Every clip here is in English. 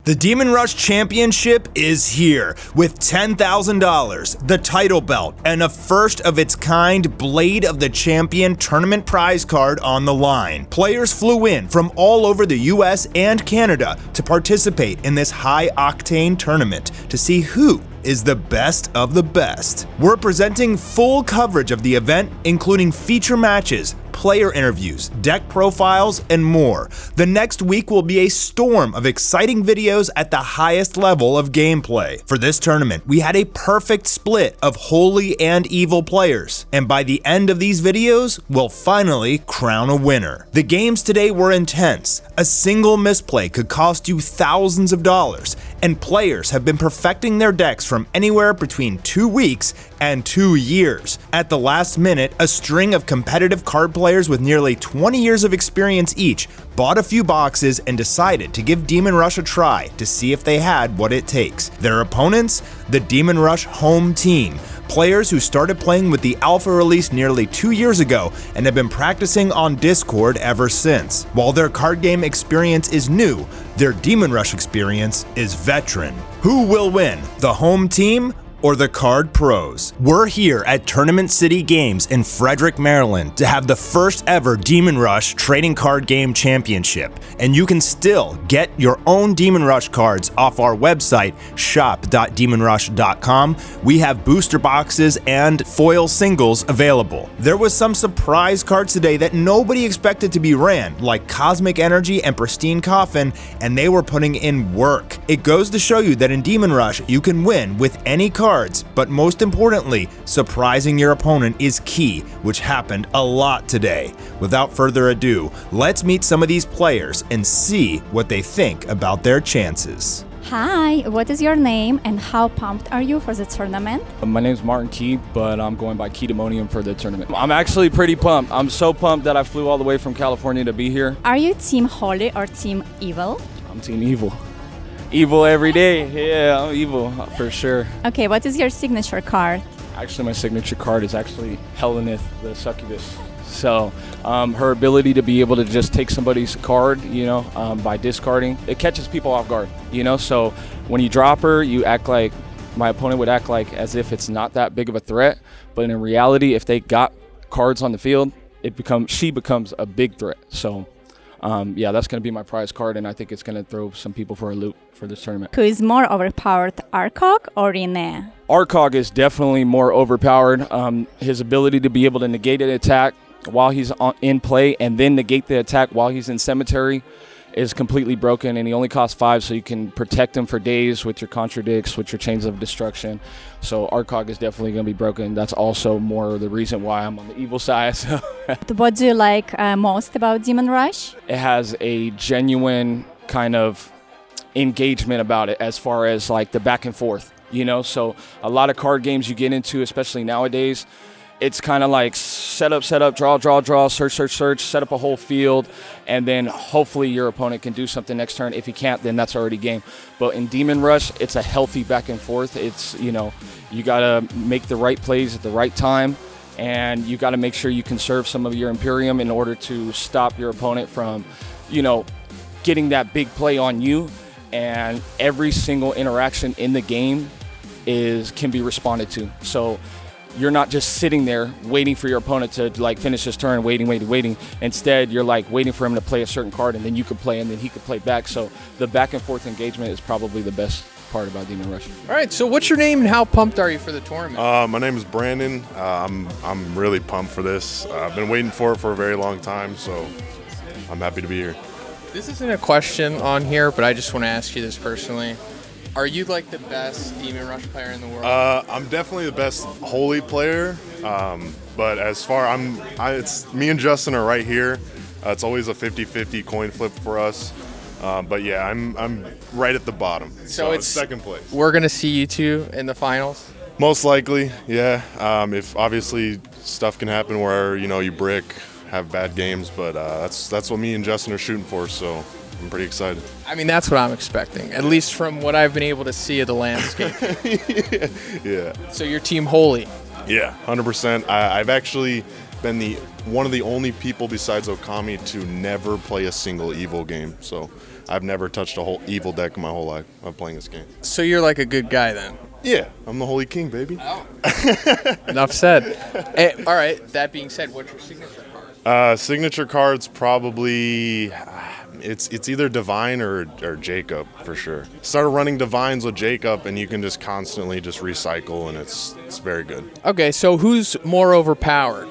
The Demon Rush Championship is here with $10,000, the title belt, and a first-of-its-kind Blade of the Champion tournament prize card on the line. Players flew in from all over the US and Canada to participate in this high-octane tournament to see who is the best of the best. We're presenting full coverage of the event, including feature matches, player interviews, deck profiles, and more. The next week will be a storm of exciting videos at the highest level of gameplay. For this tournament, we had a perfect split of holy and evil players, and by the end of these videos, we'll finally crown a winner. The games today were intense. A single misplay could cost you thousands of dollars, and players have been perfecting their decks from anywhere between 2 weeks and 2 years. At the last minute, a string of competitive card players with nearly 20 years of experience each bought a few boxes and decided to give Demon Rush a try to see if they had what it takes. Their opponents? The Demon Rush home team. Players who started playing with the alpha release nearly 2 years ago and have been practicing on Discord ever since. While their card game experience is new, their Demon Rush experience is veteran. Who will win, the home team or the card pros? We're here at Tournament City Games in Frederick, Maryland to have the first ever Demon Rush Trading Card Game Championship, and you can still get your own Demon Rush cards off our website, shop.demonrush.com. We have booster boxes and foil singles available. There was some surprise cards today that nobody expected to be ran, like Cosmic Energy and Pristine Coffin, and they were putting in work. It goes to show you that in Demon Rush, you can win with any card, but most importantly, surprising your opponent is key, which happened a lot today. Without further ado, let's meet some of these players and see what they think about their chances. Hi, what is your name and how pumped are you for the tournament? My name is Martin Key, but I'm going by Keydemonium for the tournament. I'm actually pretty pumped. I'm so pumped that I flew all the way from California to be here. Are you Team Holy or Team Evil? I'm Team Evil. Evil every day. Yeah, I'm evil for sure. Okay, what is your signature card? Actually, my signature card is actually Helenith, the succubus. So her ability to be able to just take somebody's card, by discarding, it catches people off guard, So when you drop her, you act like, my opponent would act like as if it's not that big of a threat. But in reality, if they got cards on the field, she becomes a big threat. So that's going to be my prize card, and I think it's going to throw some people for a loop for this tournament. Who is more overpowered, Arcog or Rene? Arcog is definitely more overpowered. His ability to be able to negate an attack while he's in play and then negate the attack while he's in cemetery is completely broken, and he only costs 5, so you can protect him for days with your contradicts, with your chains of destruction. So Arcog is definitely going to be broken. That's also more the reason why I'm on the evil side. So. What do you like most about Demon Rush? It has a genuine kind of engagement about it as far as like the back and forth, So a lot of card games you get into, especially nowadays, it's kind of like set up, draw, search, set up a whole field, and then hopefully your opponent can do something next turn. If he can't, then that's already game. But in Demon Rush, it's a healthy back and forth. It's, you got to make the right plays at the right time, and you got to make sure you conserve some of your Imperium in order to stop your opponent from, getting that big play on you. And every single interaction in the game can be responded to. So you're not just sitting there waiting for your opponent to finish his turn, waiting. Instead, you're waiting for him to play a certain card, and then you could play, and then he could play back. So the back and forth engagement is probably the best part about Demon Rush. All right, so what's your name and how pumped are you for the tournament? My name is Brandon. I'm really pumped for this. I've been waiting for it for a very long time, so I'm happy to be here. This isn't a question on here, but I just want to ask you this personally. Are you the best Demon Rush player in the world? I'm definitely the best Holy player, but as far it's me and Justin are right here. It's always a 50-50 coin flip for us, but yeah, I'm right at the bottom. So it's second place. We're gonna see you two in the finals. Most likely, yeah. If obviously stuff can happen where you brick, have bad games, but that's what me and Justin are shooting for. So. I'm pretty excited. I mean, that's what I'm expecting, at least from what I've been able to see of the landscape. Yeah. So you're Team Holy? Yeah, 100%. I've actually been one of the only people besides Okami to never play a single evil game. So I've never touched a whole evil deck in my whole life of playing this game. So you're like a good guy then. Yeah, I'm the Holy King, baby. Enough said. All right. That being said, what's your signature card? Signature cards probably it's either Divine or Jacob for sure. Started running Divines with Jacob, and you can just constantly just recycle, and it's very good. Okay, so who's more overpowered,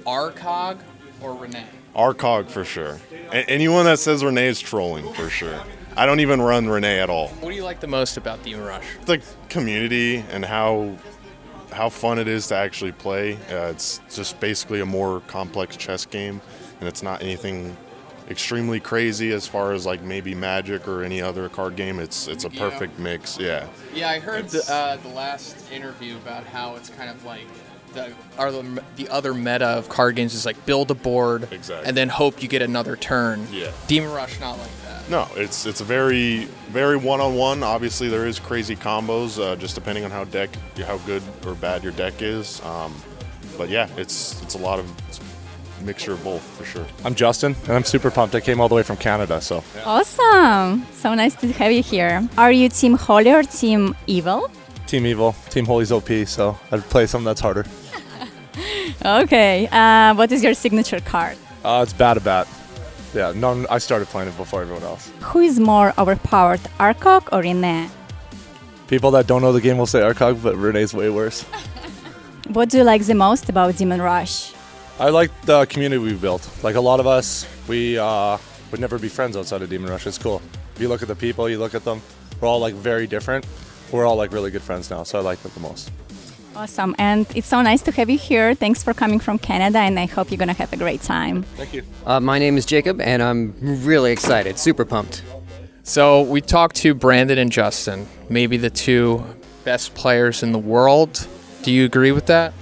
Arcog or Renee? Arcog for sure. Anyone that says Renee is trolling for sure. I don't even run Renee at all. What do you like the most about Demon Rush? The community and how fun it is to actually play. It's just basically a more complex chess game, and it's not anything extremely crazy as far as like maybe Magic or any other card game. It's a perfect mix. Yeah. Yeah, I heard the last interview about how it's kind of like the other meta of card games is like build a board and then hope you get another turn. Yeah. Demon Rush not like that. No, it's a very one-on-one. Obviously, there is crazy combos, just depending on how good or bad your deck is. But yeah, it's a mixture of both for sure. I'm Justin, and I'm super pumped. I came all the way from Canada, so. Awesome. So nice to have you here. Are you Team Holy or Team Evil? Team Evil, Team Holy's OP, so I'd play something that's harder. Okay. What is your signature card? It's Bat. Yeah, no, I started playing it before everyone else. Who is more overpowered, Arcog or Renee? People that don't know the game will say Arcog, but Renee's way worse. What do you like the most about Demon Rush? I like the community we built. Like a lot of us, we would never be friends outside of Demon Rush. It's cool. If you look at the people, you look at them, we're all like very different. We're all like really good friends now, so I like that the most. Awesome. And it's so nice to have you here. Thanks for coming from Canada, and I hope you're going to have a great time. Thank you. My name is Jacob, and I'm really excited, super pumped. So we talked to Brandon and Justin, maybe the two best players in the world. Do you agree with that?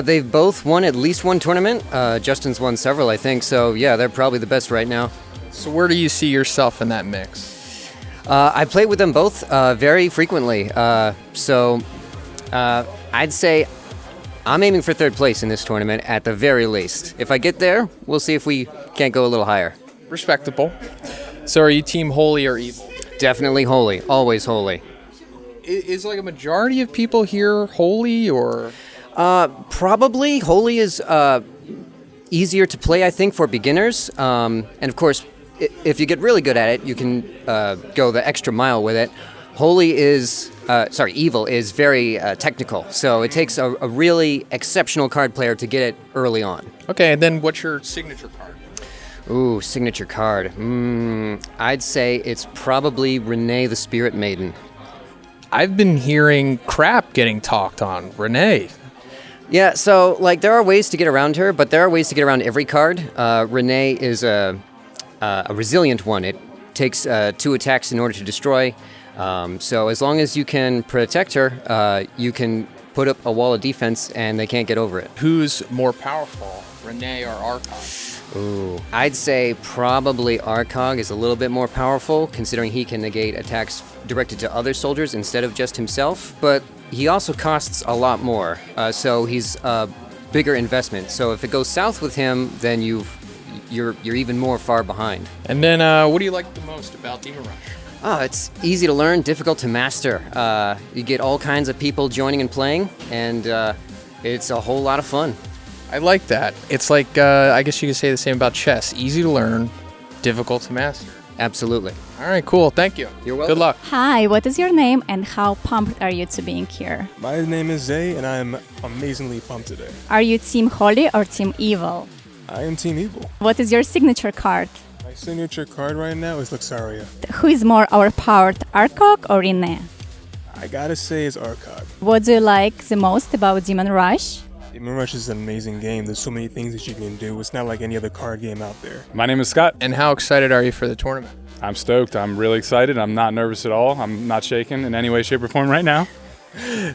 They've both won at least one tournament. Justin's won several, I think, so yeah, they're probably the best right now. So where do you see yourself in that mix? I play with them both very frequently, so I'd say I'm aiming for third place in this tournament at the very least. If I get there, we'll see if we can't go a little higher. Respectable. So are you Team Holy or Evil? Definitely Holy, always Holy. Is like a majority of people here Holy or? Probably Holy is easier to play, I think, for beginners. And of course, if you get really good at it, you can go the extra mile with it. Evil is very technical, so it takes a really exceptional card player to get it early on. Okay, and then what's your signature card? Ooh, signature card. I'd say it's probably Renee the Spirit Maiden. I've been hearing crap getting talked on Renee. Yeah, so like there are ways to get around her, but there are ways to get around every card. Renee is a resilient one. It takes 2 attacks in order to destroy. So as long as you can protect her, you can put up a wall of defense and they can't get over it. Who's more powerful, Renee or Arcog? Ooh, I'd say probably Arcog is a little bit more powerful, considering he can negate attacks directed to other soldiers instead of just himself. But he also costs a lot more, so he's a bigger investment. So if it goes south with him, then you're even more far behind. And then what do you like the most about Demon Rush? Oh, it's easy to learn, difficult to master. You get all kinds of people joining and playing, and it's a whole lot of fun. I like that. It's like, I guess you could say the same about chess. Easy to learn, difficult to master. Absolutely. All right, cool. Thank you. You're welcome. Good luck. Hi, what is your name and how pumped are you to being here? My name is Zay, and I'm amazingly pumped today. Are you Team Holy or Team Evil? I am Team Evil. What is your signature card? My signature card right now is Luxaria. Who is more overpowered, Arcog or Renee? I gotta say it's Arcog. What do you like the most about Demon Rush? Demon Rush is an amazing game. There's so many things that you can do. It's not like any other card game out there. My name is Scott. And how excited are you for the tournament? I'm stoked. I'm really excited. I'm not nervous at all. I'm not shaking in any way, shape, or form right now.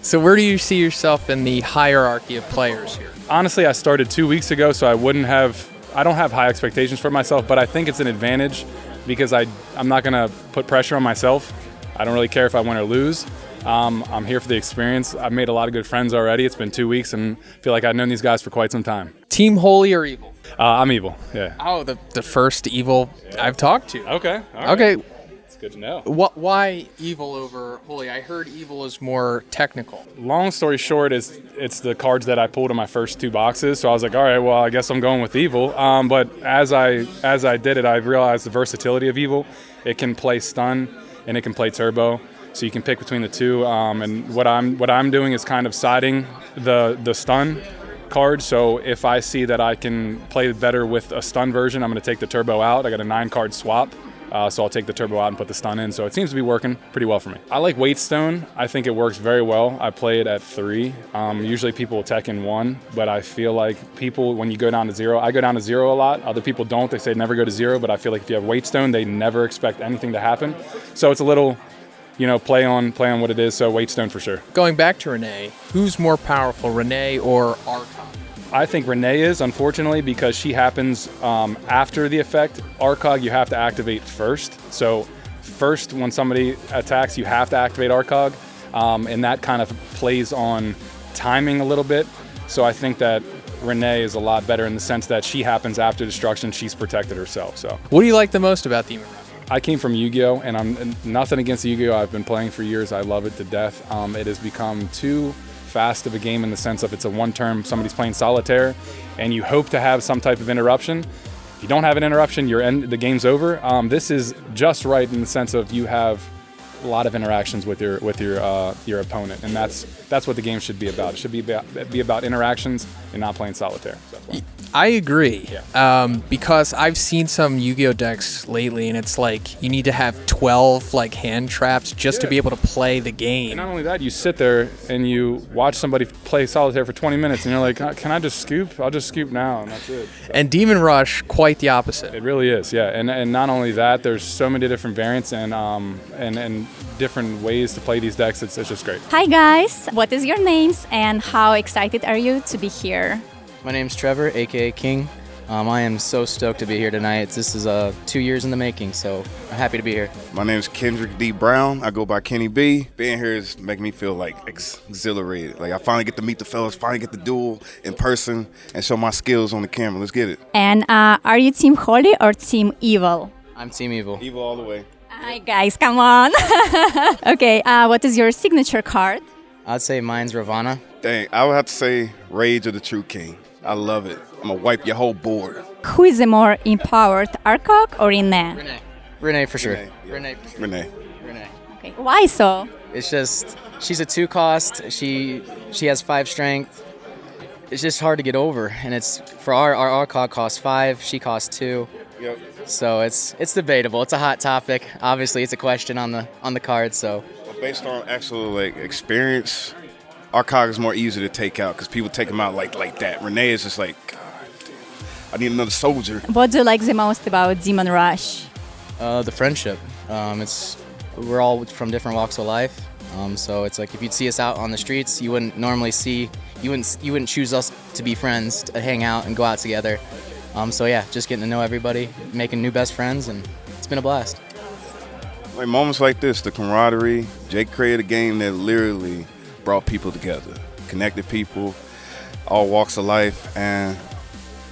So where do you see yourself in the hierarchy of players here? Honestly, I started 2 weeks ago, so I don't have high expectations for myself, but I think it's an advantage because I'm not going to put pressure on myself. I don't really care if I win or lose. I'm here for the experience. I've made a lot of good friends already. It's been 2 weeks and feel like I've known these guys for quite some time. Team Holy or Evil? I'm evil. Yeah. Oh, the first evil I've talked to. Okay. Okay. It's good to know. Why evil over holy? I heard evil is more technical. Long story short, is it's the cards that I pulled in my first 2 boxes. So I was like, all right, well, I guess I'm going with evil. But as I did it, I realized the versatility of evil. It can play stun and it can play turbo. So you can pick between the two. And what I'm doing is kind of siding the stun card. So if I see that I can play better with a stun version, I'm going to take the turbo out. I got a 9-card swap. So I'll take the turbo out and put the stun in. So it seems to be working pretty well for me. I like Waitstone. I think it works very well. I play it at 3. Usually people will tech in 1, but I feel like people, when you go down to 0, I go down to 0 a lot. Other people don't. They say never go to 0, but I feel like if you have Waitstone, they never expect anything to happen. So it's a little, play on what it is. So Waitstone for sure. Going back to Renee, who's more powerful, Renee or Archon? I think Renee is, unfortunately, because she happens after the effect. Arcog, you have to activate first. So first, when somebody attacks, you have to activate Arcog. And that kind of plays on timing a little bit. So I think that Renee is a lot better in the sense that she happens after destruction. She's protected herself. So what do you like the most about Demon Rush? I came from Yu-Gi-Oh! And I'm nothing against Yu-Gi-Oh! I've been playing for years. I love it to death. It has become too fast of a game in the sense of it's a one-term, somebody's playing solitaire, and you hope to have some type of interruption. If you don't have an interruption, the game's over. This is just right in the sense of you have a lot of interactions with your opponent, and that's what the game should be about. It should be about interactions and not playing solitaire. So I agree. Yeah. Because I've seen some Yu-Gi-Oh decks lately, and it's like you need to have 12 hand traps just to be able to play the game. And not only that, you sit there and you watch somebody play solitaire for 20 minutes, and you're like, can I just scoop? I'll just scoop now, and that's it. So. And Demon Rush, quite the opposite. It really is, yeah. And not only that, there's so many different variants and different ways to play these decks. It's just great. Hi guys, what is your names and how excited are you to be here? My name's Trevor, aka King. I am so stoked to be here tonight. This is 2 years in the making, so I'm happy to be here. My name is Kendrick D. Brown. I go by Kenny B. Being here is making me feel exhilarated. I finally get to meet the fellas, finally get to duel in person and show my skills on the camera. Let's get it. And are you Team Holy or Team Evil? I'm Team Evil. Evil all the way. Hi guys, come on. Okay, what is your signature card? I'd say mine's Ravana. Dang, I would have to say Rage of the True King. I love it. I'm going to wipe your whole board. Who is the more empowered, Arcog or Renee? Renee for sure. Renee. Okay, why so? It's just, she's a 2-cost. She has 5 strength. It's just hard to get over. And it's, for our Arcog costs 5, she costs 2. Yep. So it's debatable. It's a hot topic. Obviously, it's a question on the card. So, based on actual experience, Arcog is more easy to take out because people take him out like that. Renee is just like, God damn, I need another soldier. What do you like the most about Demon Rush? The friendship. We're all from different walks of life. So it's like if you'd see us out on the streets, you wouldn't normally see, you wouldn't choose us to be friends, to hang out and go out together. So yeah, just getting to know everybody, making new best friends, and it's been a blast. Like moments like this, the camaraderie. Jake created a game that literally brought people together, connected people, all walks of life, and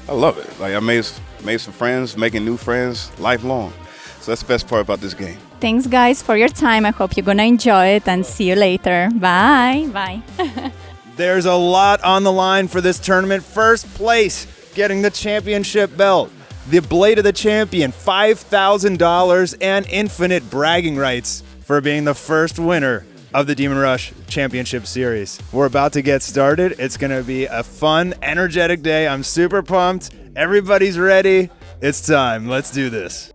I love it. I made some friends, making new friends, lifelong. So that's the best part about this game. Thanks guys for your time. I hope you're gonna enjoy it and see you later. Bye. Bye. There's a lot on the line for this tournament. First place, getting the championship belt. The Blade of the Champion, $5,000 and infinite bragging rights for being the first winner of the Demon Rush Championship Series. We're about to get started. It's going to be a fun, energetic day. I'm super pumped. Everybody's ready. It's time. Let's do this.